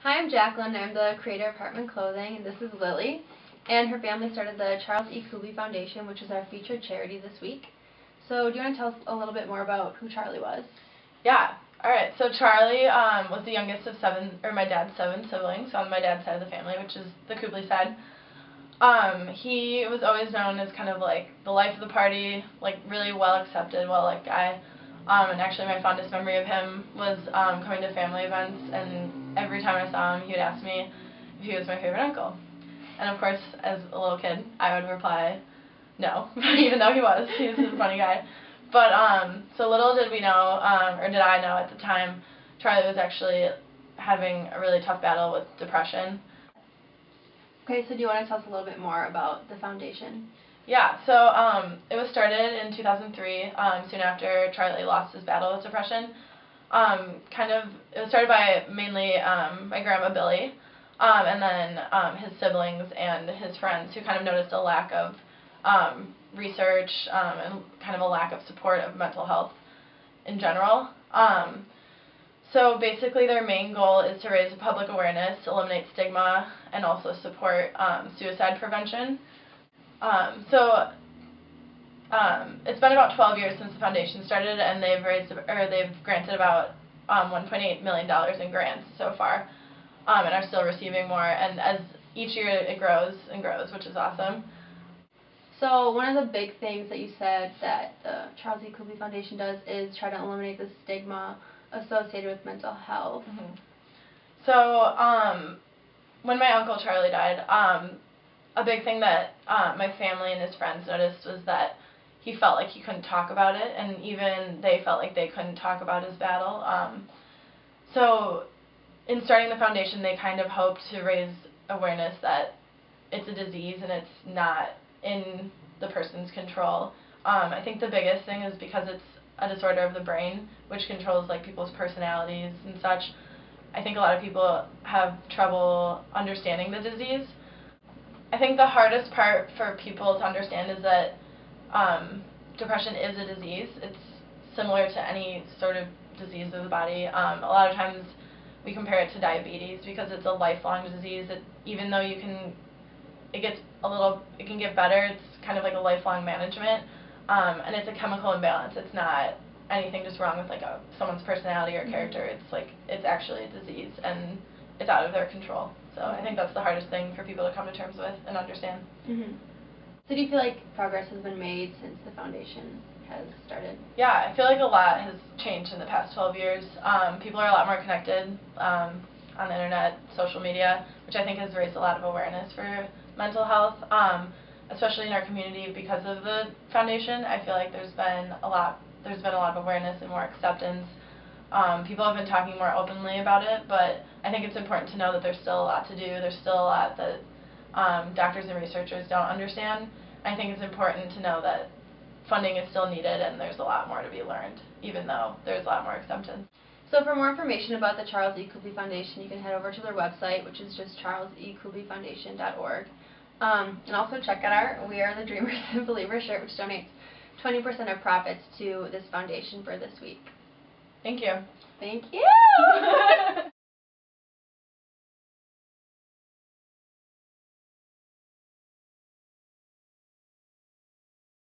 Hi, I'm Jacqueline. I'm the creator of Heartman Clothing, and this is Lily. And her family started the Charles Kubly Foundation, which is our featured charity this week. So do you want to tell us a little bit more about who Charlie was? Yeah. All right. So Charlie was the youngest of my dad's 7 siblings on my dad's side of the family, which is the Kubly side. He was always known as kind of like the life of the party, like really well accepted, well liked guy. And actually my fondest memory of him was coming to family events, and every time I saw him he would ask me if he was my favorite uncle. And of course, as a little kid, I would reply no, even though he was a funny guy. But so little did we know, or did I know at the time, Charlie was actually having a really tough battle with depression. Okay, so do you want to tell us a little bit more about the foundation? Yeah, so it was started in 2003, soon after Charlie lost his battle with depression. It was started by mainly my grandma Billy, and then his siblings and his friends, who kind of noticed a lack of research and kind of a lack of support of mental health in general. So basically their main goal is to raise public awareness, eliminate stigma, and also support suicide prevention. It's been about 12 years since the foundation started, and they've granted about $1.8 million in grants so far, and are still receiving more. And as each year it grows and grows, which is awesome. So one of the big things that you said that the Charles Kubly Foundation does is try to eliminate the stigma associated with mental health. Mm-hmm. So when my Uncle Charlie died, a big thing that my family and his friends noticed was that he felt like he couldn't talk about it, and even they felt like they couldn't talk about his battle. So in starting the foundation, they kind of hoped to raise awareness that it's a disease and it's not in the person's control. I think the biggest thing is because it's a disorder of the brain, which controls like people's personalities and such. I think a lot of people have trouble understanding the disease. I think the hardest part for people to understand is that depression is a disease. It's similar to any sort of disease of the body. A lot of times we compare it to diabetes because it's a lifelong disease. Even though it can get better. It's kind of like a lifelong management, and it's a chemical imbalance. It's not anything just wrong with like someone's personality or character. It's actually a disease, and it's out of their control. So I think that's the hardest thing for people to come to terms with and understand. Mm-hmm. So do you feel like progress has been made since the foundation has started? Yeah, I feel like a lot has changed in the past 12 years. People are a lot more connected on the internet, social media, which I think has raised a lot of awareness for mental health, especially in our community because of the foundation. I feel like there's been a lot of awareness and more acceptance. People have been talking more openly about it, but I think it's important to know that there's still a lot to do. There's still a lot that doctors and researchers don't understand. I think it's important to know that funding is still needed and there's a lot more to be learned, even though there's a lot more acceptance. So for more information about the Charles E. Kubly Foundation, you can head over to their website, which is just charlesekublyfoundation.org. And also check out our We Are the Dreamers and Believers shirt, which donates 20% of profits to this foundation for this week. Thank you. Thank you!